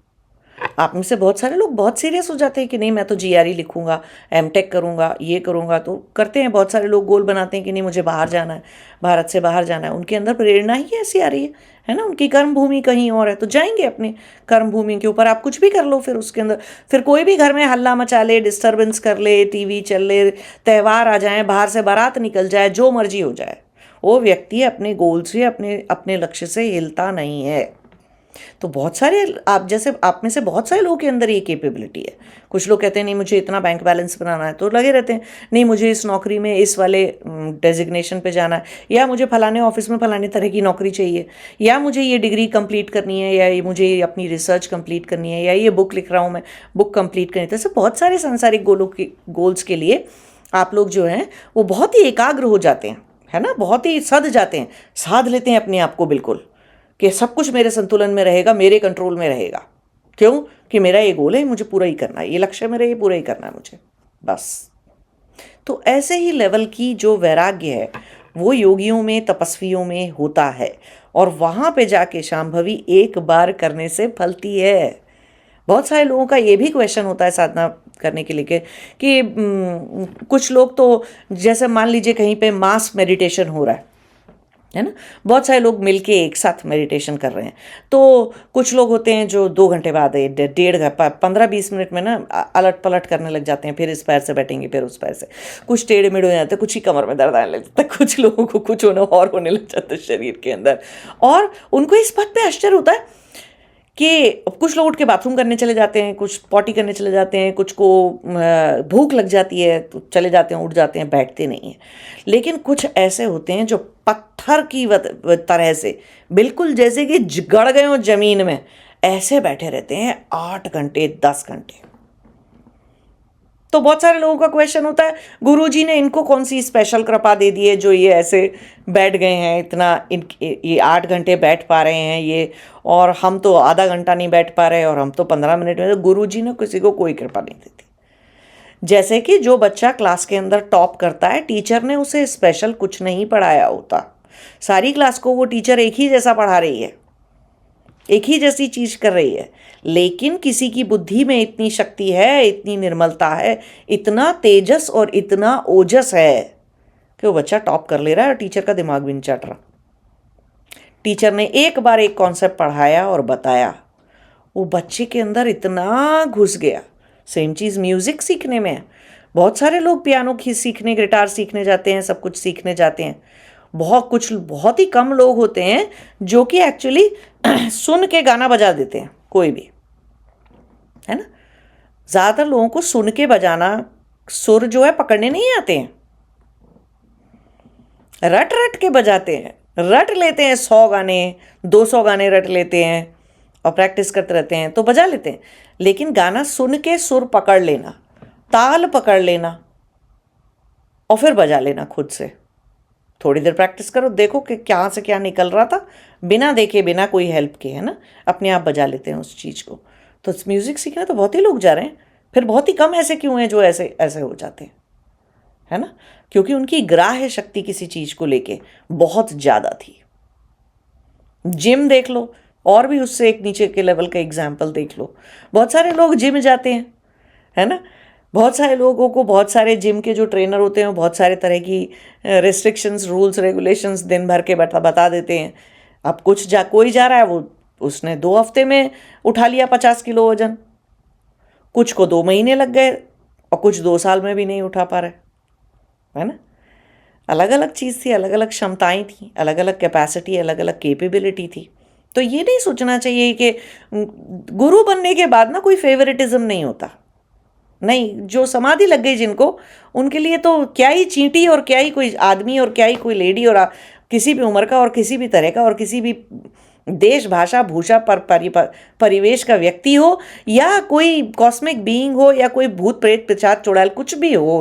आप में से बहुत सारे लोग बहुत सीरियस हो जाते हैं कि नहीं मैं तो जीआरई लिखूंगा, एमटेक करूंगा, ये करूंगा, तो करते हैं। बहुत सारे लोग गोल बनाते हैं कि नहीं मुझे बाहर जाना है, भारत से बाहर जाना है, उनके अंदर प्रेरणा ही ऐसी आ रही है ना। उनकी कर्म भूमि कहीं और है, तो जाएंगे अपने कर्म भूमि के ऊपर। आप कुछ भी कर लो, फिर उसके अंदर फिर कोई भी घर में हल्ला मचा ले, डिस्टर्बेंस कर ले, टीवी चल ले, त्यौहार आ जाए, बाहर से बारात निकल जाए, जो मर्जी हो जाए, वो व्यक्ति अपने गोल से, अपने लक्ष्य से हिलता नहीं है। तो बहुत सारे आप में से बहुत सारे लोगों के अंदर ये कैपेबिलिटी है। कुछ लोग कहते हैं नहीं मुझे इतना बैंक बैलेंस बनाना है, तो लगे रहते हैं, नहीं मुझे इस नौकरी में इस वाले डेजिग्नेशन पे जाना है, या मुझे फलाने ऑफिस में फलाने तरह की नौकरी चाहिए, या मुझे ये डिग्री कंप्लीट करनी है, या मुझे अपनी रिसर्च कंप्लीट करनी है, या ये बुक लिख रहा हूँ मैं, बुक कंप्लीट करनी है। तो ऐसे बहुत सारे सांसारिक गोल्स के लिए आप लोग जो हैं वो बहुत ही एकाग्र हो जाते हैं, है ना, बहुत ही सध जाते हैं, साध लेते हैं अपने आप को बिल्कुल, कि सब कुछ मेरे संतुलन में रहेगा, मेरे कंट्रोल में रहेगा। क्यों? कि मेरा ये गोल है, मुझे पूरा ही करना है, ये लक्ष्य मेरा, ये पूरा ही करना है मुझे, बस। तो ऐसे ही लेवल की जो वैराग्य है वो योगियों में, तपस्वियों में होता है, और वहाँ पे जाके शांभवी एक बार करने से फलती है। बहुत सारे लोगों का ये भी क्वेश्चन होता है साधना करने के लिए कि कुछ लोग तो, जैसे मान लीजिए कहीं पे मास मेडिटेशन हो रहा है ना, बहुत सारे लोग मिलके एक साथ मेडिटेशन कर रहे हैं, तो कुछ लोग होते हैं जो 2 घंटे बाद 15-20 मिनट में ना अलट पलट करने लग जाते हैं, फिर इस पैर से बैठेंगे, फिर उस पैर से, कुछ टेढ़े मेढ़े हो जाते हैं, कुछ ही कमर में दर्द आने लग जाता है, कुछ लोगों को कुछ होने लग जाता है शरीर के अंदर। और उनको इस बात पे आश्चर्य होता है कि कुछ लोग उठ के बाथरूम करने चले जाते हैं, कुछ पॉटी करने चले जाते हैं, कुछ को भूख लग जाती है तो चले जाते हैं, उठ जाते हैं, बैठते नहीं हैं। लेकिन कुछ ऐसे होते हैं जो पत्थर की तरह से, बिल्कुल जैसे कि गड़ गए हो जमीन में, ऐसे बैठे रहते हैं 8 घंटे 10 घंटे। तो बहुत सारे लोगों का क्वेश्चन होता है गुरुजी ने इनको कौन सी स्पेशल कृपा दे दी है जो ये ऐसे बैठ गए हैं, इतना ये 8 घंटे बैठ पा रहे हैं ये, और हम तो आधा घंटा नहीं बैठ पा रहे, और हम तो 15 मिनट में। तो गुरुजी ने किसी को कोई कृपा नहीं देती। जैसे कि जो बच्चा क्लास के अंदर टॉप करता है, टीचर ने उसे स्पेशल कुछ नहीं पढ़ाया होता, सारी क्लास को वो टीचर एक ही जैसा पढ़ा रही है, एक ही जैसी चीज कर रही है, लेकिन किसी की बुद्धि में इतनी शक्ति है, इतनी निर्मलता है, इतना तेजस और इतना ओजस है कि वो बच्चा टॉप कर ले रहा है और टीचर का दिमाग भी नहीं चट रहा। टीचर ने एक बार एक कॉन्सेप्ट पढ़ाया और बताया, वो बच्चे के अंदर इतना घुस गया। सेम चीज़ म्यूजिक सीखने में है। बहुत सारे लोग पियानो सीखने, गिटार सीखने जाते हैं, सब कुछ सीखने जाते हैं। बहुत ही कम लोग होते हैं जो कि एक्चुअली सुन के गाना बजा देते हैं। कोई भी, है ना। ज़्यादातर लोगों को सुन के बजाना, सुर जो है पकड़ने नहीं आते हैं, रट रट के बजाते हैं, रट लेते हैं 100 गाने, 200 गाने रट लेते हैं और प्रैक्टिस करते रहते हैं तो बजा लेते हैं। लेकिन गाना सुन के सुर पकड़ लेना, ताल पकड़ लेना और फिर बजा लेना खुद से। थोड़ी देर प्रैक्टिस करो, देखो कि कहाँ से क्या निकल रहा था, बिना देखे बिना कोई हेल्प के, है ना, अपने आप बजा लेते हैं उस चीज़ को। तो म्यूज़िक सीखने तो बहुत ही लोग जा रहे हैं, फिर बहुत ही कम ऐसे क्यों हैं जो ऐसे ऐसे हो जाते हैं, है ना, क्योंकि उनकी ग्राह्य शक्ति किसी चीज़ को लेके बहुत ज़्यादा थी। जिम देख लो, और भी उससे एक नीचे के लेवल का एग्जाम्पल देख लो। बहुत सारे लोग जिम जाते हैं, है ना, बहुत सारे लोगों को, बहुत सारे जिम के जो ट्रेनर होते हैं बहुत सारे तरह की रिस्ट्रिक्शंस, रूल्स, रेगुलेशंस दिन भर के बता देते हैं। अब कोई जा रहा है, वो उसने 2 हफ्ते में उठा लिया 50 किलो वजन, कुछ को 2 महीने लग गए और कुछ 2 साल में भी नहीं उठा पा रहे, है ना। अलग अलग चीज़ थी, अलग अलग क्षमताएं थी, अलग अलग कैपेसिटी, अलग अलग कैपेबिलिटी थी। तो ये नहीं सोचना चाहिए कि गुरु बनने के बाद ना कोई फेवरेटिज्म नहीं होता। नहीं, जो समाधि लग गई जिनको, उनके लिए तो क्या ही चींटी और क्या ही कोई आदमी और क्या ही कोई लेडी और किसी भी उम्र का और किसी भी तरह का और किसी भी देश, भाषा, भूषा परिवेश का व्यक्ति हो या कोई कॉस्मिक बीइंग हो या कोई भूत प्रेत पिशाच चुड़ैल कुछ भी हो,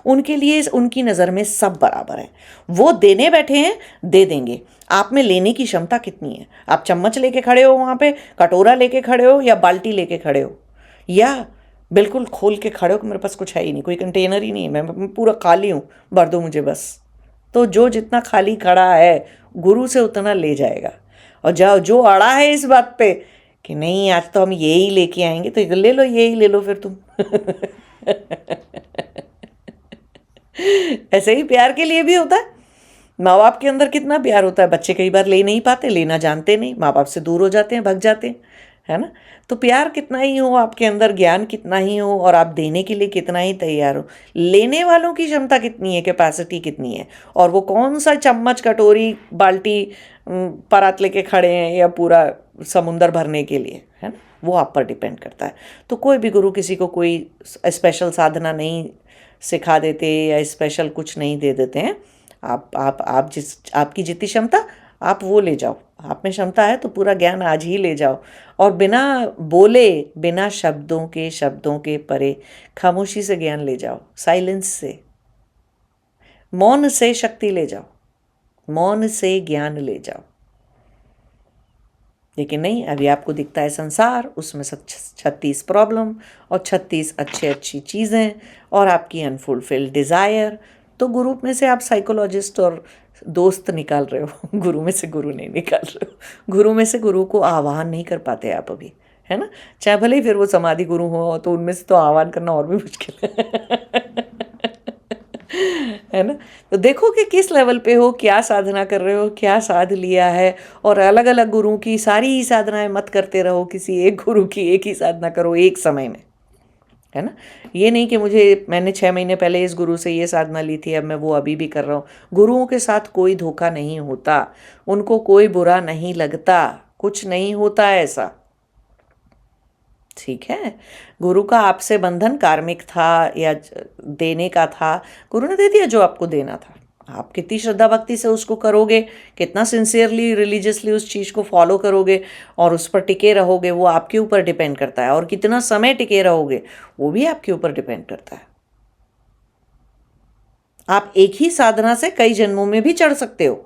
उनके लिए उनकी नज़र में सब बराबर है। वो देने बैठे हैं, दे देंगे। आप में लेने की क्षमता कितनी है? आप चम्मच लेके खड़े हो वहाँ पे, कटोरा लेके खड़े हो या बाल्टी लेके खड़े हो, या बिल्कुल खोल के खड़े हो कि मेरे पास कुछ है ही नहीं, कोई कंटेनर ही नहीं है, मैं पूरा खाली हूँ, भर दो मुझे बस। तो जो जितना खाली खड़ा है गुरु से उतना ले जाएगा। और जो अड़ा है इस बात पे कि नहीं आज तो हम यही लेके आएंगे, तो ले लो, यही ले लो फिर तुम। ऐसे ही प्यार के लिए भी होता है। माँ बाप के अंदर कितना प्यार होता है, बच्चे कई बार ले नहीं पाते, लेना जानते नहीं, माँ बाप से दूर हो जाते हैं, भग जाते हैं, है ना। तो प्यार कितना ही हो आपके अंदर, ज्ञान कितना ही हो और आप देने के लिए कितना ही तैयार हो, लेने वालों की क्षमता कितनी है, कैपेसिटी कितनी है, और वो कौन सा चम्मच, कटोरी, बाल्टी, परात लेके खड़े हैं या पूरा समुंदर भरने के लिए, है ना, वो आप पर डिपेंड करता है। तो कोई भी गुरु किसी को कोई स्पेशल साधना नहीं सिखा देते या स्पेशल कुछ नहीं दे देते हैं। आप आपकी जितनी क्षमता आप वो ले जाओ, आप में क्षमता है तो पूरा ज्ञान आज ही ले जाओ, और बिना बोले, बिना शब्दों के परे खामोशी से ज्ञान ले जाओ, साइलेंस से, मौन से शक्ति ले जाओ, मौन से ज्ञान ले जाओ। लेकिन नहीं, अभी आपको दिखता है संसार, उसमें 36 प्रॉब्लम और 36 अच्छी चीज़ें और आपकी अनफुलफिल्ड डिज़ायर। तो गुरु में से आप साइकोलॉजिस्ट और दोस्त निकाल रहे हो, गुरु में से गुरु नहीं निकाल रहे हो। गुरु में से गुरु को आह्वान नहीं कर पाते आप अभी, है ना। चाहे भले ही फिर वो समाधि गुरु हो, तो उनमें से तो आह्वान करना और भी मुश्किल है ना। तो देखो कि किस लेवल पे हो, क्या साधना कर रहे हो, क्या साध लिया है, और अलग अलग गुरुओं की सारी ही साधनाएं मत करते रहो, किसी एक गुरु की एक ही साधना करो एक समय में, है ना। ये नहीं कि मैंने 6 महीने पहले इस गुरु से ये साधना ली थी, अब मैं वो अभी भी कर रहा हूँ। गुरुओं के साथ कोई धोखा नहीं होता, उनको कोई बुरा नहीं लगता, कुछ नहीं होता ऐसा, ठीक है। गुरु का आपसे बंधन कार्मिक था या देने का था, गुरु ने दे दिया जो आपको देना था। आप कितनी श्रद्धा भक्ति से उसको करोगे, कितना सिंसियरली रिलीजियसली उस चीज़ को फॉलो करोगे और उस पर टिके रहोगे, वो आपके ऊपर डिपेंड करता है। और कितना समय टिके रहोगे वो भी आपके ऊपर डिपेंड करता है। आप एक ही साधना से कई जन्मों में भी चढ़ सकते हो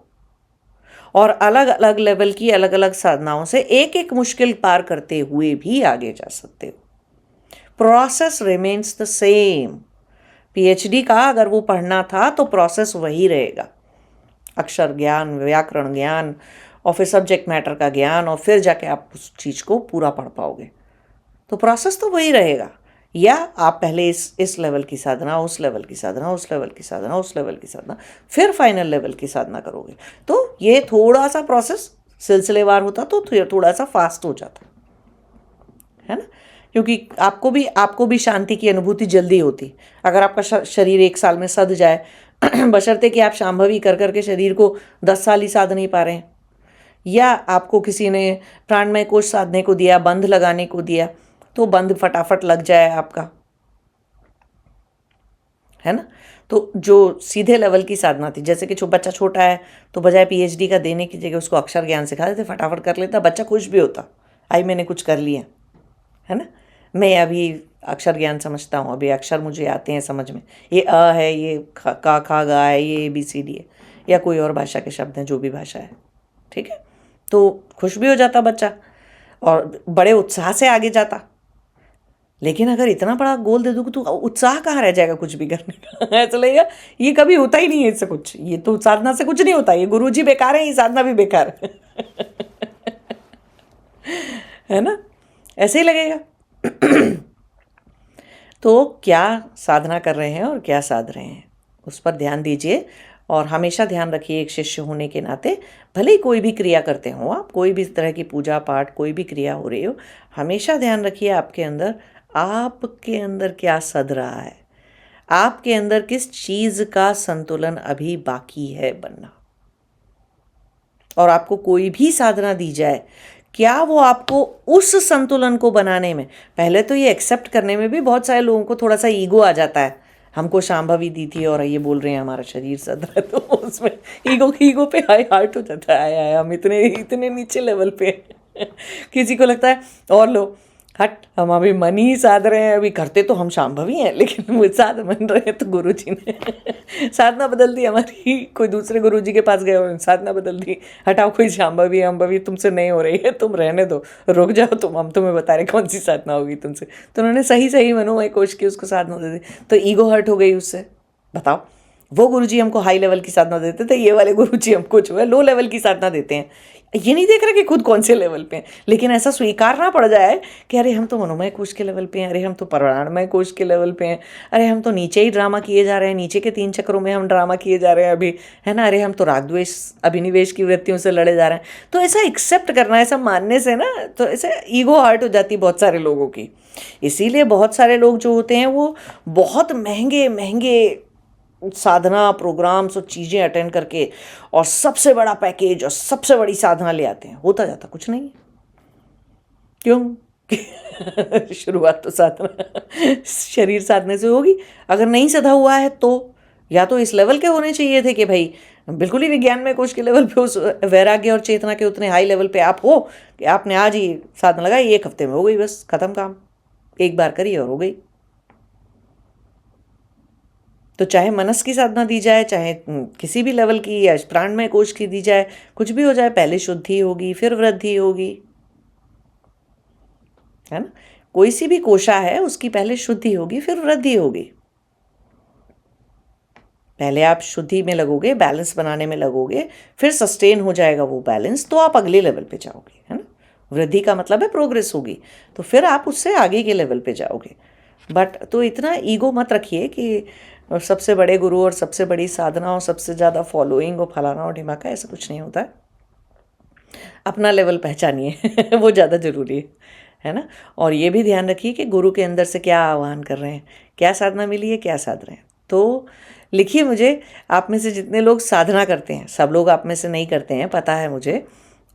और अलग अलग लेवल की अलग अलग साधनाओं से एक एक मुश्किल पार करते हुए भी आगे जा सकते हो। Process remains the same. PhD का अगर वो पढ़ना था तो प्रोसेस वही रहेगा, अक्षर ज्ञान, व्याकरण ज्ञान और फिर सब्जेक्ट मैटर का ज्ञान, और फिर जाके आप उस चीज़ को पूरा पढ़ पाओगे। तो प्रोसेस तो वही रहेगा। या आप पहले इस लेवल की साधना, उस लेवल की साधना, उस लेवल की साधना, उस लेवल की साधना, फिर फाइनल लेवल की साधना करोगे। तो ये थोड़ा सा प्रोसेस सिलसिलेवार होता तो थोड़ा सा फास्ट हो जाता, है ना। क्योंकि आपको भी शांति की अनुभूति जल्दी होती। अगर आपका शरीर 1 साल में सध जाए, बशर्ते कि आप शांभवी कर करके शरीर को 10 साल ही साध नहीं पा रहे हैं, या आपको किसी ने प्राणमय कोश साधने को दिया, बंध लगाने को दिया, तो बंध फटाफट लग जाए आपका, है ना। तो जो सीधे लेवल की साधना थी, जैसे कि बच्चा छोटा है तो बजाय पीएचडी का देने की जगह उसको अक्षर ज्ञान सिखा देते, फटाफट कर लेता, बच्चा खुश भी होता, आई मैंने कुछ कर लिया, है ना। मैं अभी अक्षर ज्ञान समझता हूँ, अभी अक्षर मुझे आते हैं समझ में, ये अ है, ये का खा गा है, ये ABCD है, या कोई और भाषा के शब्द हैं, जो भी भाषा है, ठीक है। तो खुश भी हो जाता बच्चा और बड़े उत्साह से आगे जाता। लेकिन अगर इतना बड़ा गोल दे दूँ तो उत्साह कहाँ रह जाएगा कुछ भी करने का। ऐसा लगेगा ये कभी होता ही नहीं है, इससे कुछ, ये तो साधना से कुछ नहीं होता, ये गुरुजी बेकार है, ये साधना भी बेकार है ना, ऐसे ही लगेगा। तो क्या साधना कर रहे हैं और क्या साध रहे हैं, उस पर ध्यान दीजिए। और हमेशा ध्यान रखिए, एक शिष्य होने के नाते, भले ही कोई भी क्रिया करते हो आप, कोई भी तरह की पूजा पाठ, कोई भी क्रिया हो रही हो, हमेशा ध्यान रखिए आपके अंदर क्या सध रहा है, आपके अंदर किस चीज़ का संतुलन अभी बाकी है बनना। और आपको कोई भी साधना दी जाए, क्या वो आपको उस संतुलन को बनाने में, पहले तो ये एक्सेप्ट करने में भी बहुत सारे लोगों को थोड़ा सा ईगो आ जाता है, हमको शांभवी दी थी और ये बोल रहे हैं हमारा शरीर सद रहा है, तो उसमें ईगो पे हाई हार्ट हो जाता है, आया हम इतने इतने नीचे लेवल पे हैं। किसी को लगता है और लो हट, हम अभी मन ही साध रहे हैं, अभी करते तो हम शांभवी हैं, लेकिन वो साध मन रहे हैं तो गुरुजी ने साधना बदल दी हमारी, कोई दूसरे गुरुजी के पास गए और साधना बदल दी, हटाओ कोई शांभवी अम्भवी तुमसे नहीं हो रही है, तुम रहने दो, रुक जाओ तुम, हम तुम्हें बता रहे कौन सी साधना होगी तुमसे। तो उन्होंने सही सही मनोमय कोश की, उसको साधना दे दी, तो ईगो हर्ट हो गई उससे। बताओ, वो गुरुजी हमको हाई लेवल की साधना देते थे, ये वाले गुरुजी हमको जो है लो लेवल की साधना देते हैं। ये नहीं देख रहे कि खुद कौन से लेवल पे हैं, लेकिन ऐसा स्वीकारना पड़ जाए कि अरे हम तो मनोमय कोश के लेवल पे हैं, अरे हम तो प्राणमय कोश के लेवल पे हैं, अरे हम तो नीचे ही ड्रामा किए जा रहे हैं, नीचे के 3 चक्रों में हम ड्रामा किए जा रहे हैं अभी, है ना, अरे हम तो राग द्वेष अभिनिवेश की वृत्तियों से लड़े जा रहे हैं। तो ऐसा एक्सेप्ट करना, ऐसा मानने से ना, तो ऐसे ईगो हर्ट हो जाती है बहुत सारे लोगों की। इसीलिए बहुत सारे लोग जो होते हैं वो बहुत महंगे महंगे साधना प्रोग्राम्स और चीज़ें अटेंड करके और सबसे बड़ा पैकेज और सबसे बड़ी साधना ले आते हैं, होता जाता कुछ नहीं। क्यों? शुरुआत तो साधना शरीर साधने से होगी, अगर नहीं सधा हुआ है तो या तो इस लेवल के होने चाहिए थे कि भाई बिल्कुल ही विज्ञान में कोश के लेवल पे, उस वैराग्य और चेतना के उतने हाई लेवल पे आप हो कि आपने आज ही साधना लगाई, 1 हफ्ते में हो गई, बस खत्म काम, एक बार करी और हो गई। तो चाहे मनस की साधना दी जाए, चाहे किसी भी लेवल की, या प्राणमय कोश की दी जाए, कुछ भी हो जाए, पहले शुद्धि होगी फिर वृद्धि होगी, है ना। कोई सी भी कोशा है उसकी पहले शुद्धि होगी फिर वृद्धि होगी। पहले आप शुद्धि में लगोगे, बैलेंस बनाने में लगोगे, फिर सस्टेन हो जाएगा वो बैलेंस, तो आप अगले लेवल पे जाओगे, है ना। वृद्धि का मतलब है प्रोग्रेस होगी, तो फिर आप उससे आगे के लेवल पे जाओगे। बट तो इतना ईगो मत रखिए कि सबसे बड़े गुरु और सबसे बड़ी साधना और सबसे ज़्यादा फॉलोइंग और फलाना और ढिमाका, ऐसा कुछ नहीं होता है। अपना लेवल पहचानिए वो ज़्यादा ज़रूरी है ना। और ये भी ध्यान रखिए कि गुरु के अंदर से क्या आह्वान कर रहे हैं, क्या साधना मिली है, क्या साध रहे हैं। तो लिखिए मुझे, आप में से जितने लोग साधना करते हैं, सब लोग आप में से नहीं करते हैं पता है मुझे,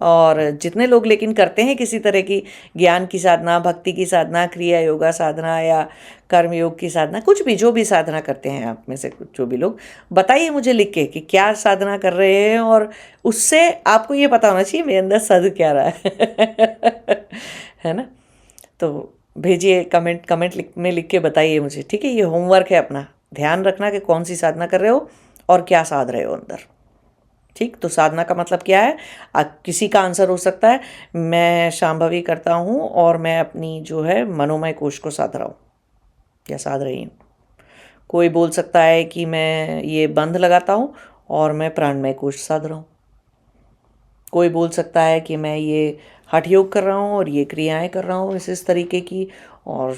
और जितने लोग लेकिन करते हैं किसी तरह की ज्ञान की साधना, भक्ति की साधना, क्रिया योगा साधना या कर्म योग की साधना, कुछ भी जो भी साधना करते हैं आप में से जो भी लोग, बताइए मुझे लिख के कि क्या साधना कर रहे हैं, और उससे आपको ये पता होना चाहिए मेरे अंदर सद क्या रहा है है ना। तो भेजिए कमेंट में लिख के बताइए मुझे, ठीक है। ये होमवर्क है अपना, ध्यान रखना कि कौन सी साधना कर रहे हो और क्या साध रहे हो अंदर, ठीक। तो साधना का मतलब क्या है, किसी का आंसर हो सकता है मैं शांभवी करता हूँ और मैं अपनी जो है मनोमय कोश को साध रहा हूँ या साध रही हूँ। कोई बोल सकता है कि मैं ये बंध लगाता हूँ और मैं प्राणमय कोश साध रहा हूँ। कोई बोल सकता है कि मैं ये हठ योग कर रहा हूँ और ये क्रियाएं कर रहा हूँ इस तरीके की, और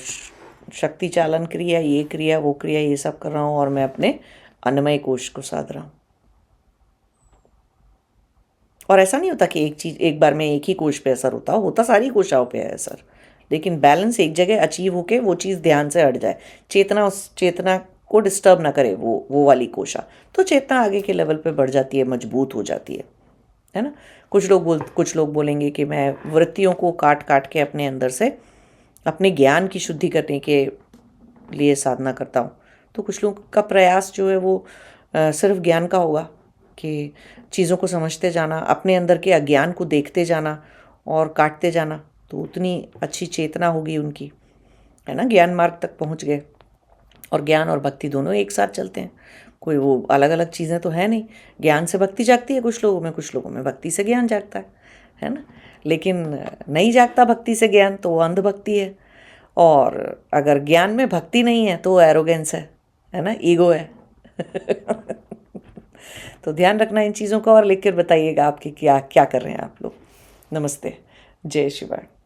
शक्ति चालन क्रिया, ये क्रिया वो क्रिया, ये सब कर रहा हूँ और मैं अपने अन्नमय कोश को साध रहा हूँ। और ऐसा नहीं होता कि एक चीज़ एक बार में एक ही कोश पे असर होता सारी कोशाओं पे है असर, लेकिन बैलेंस एक जगह अचीव होके वो चीज़ ध्यान से हट जाए, चेतना उस चेतना को डिस्टर्ब ना करे वो वाली कोशा, तो चेतना आगे के लेवल पे बढ़ जाती है, मजबूत हो जाती है, है ना। कुछ लोग बोलेंगे कि मैं वृत्तियों को काट काट के अपने अंदर से अपने ज्ञान की शुद्धि करने के लिए साधना करता हूँ। तो कुछ लोगों का प्रयास जो है वो सिर्फ ज्ञान का होगा कि चीज़ों को समझते जाना, अपने अंदर के अज्ञान को देखते जाना और काटते जाना, तो उतनी अच्छी चेतना होगी उनकी, है ना, ज्ञान मार्ग तक पहुँच गए। और ज्ञान और भक्ति दोनों एक साथ चलते हैं, कोई वो अलग अलग चीज़ें तो है नहीं। ज्ञान से भक्ति जागती है कुछ लोगों में भक्ति से ज्ञान जागता है ना। लेकिन नहीं जागता भक्ति से ज्ञान तो वो अंधभक्ति है। और अगर ज्ञान में भक्ति नहीं है तो वो एरोगेंस है ना, ईगो है। तो ध्यान रखना इन चीज़ों का और लिख कर बताइएगा आपके क्या क्या कर रहे हैं आप लोग। नमस्ते, जय शिवाय।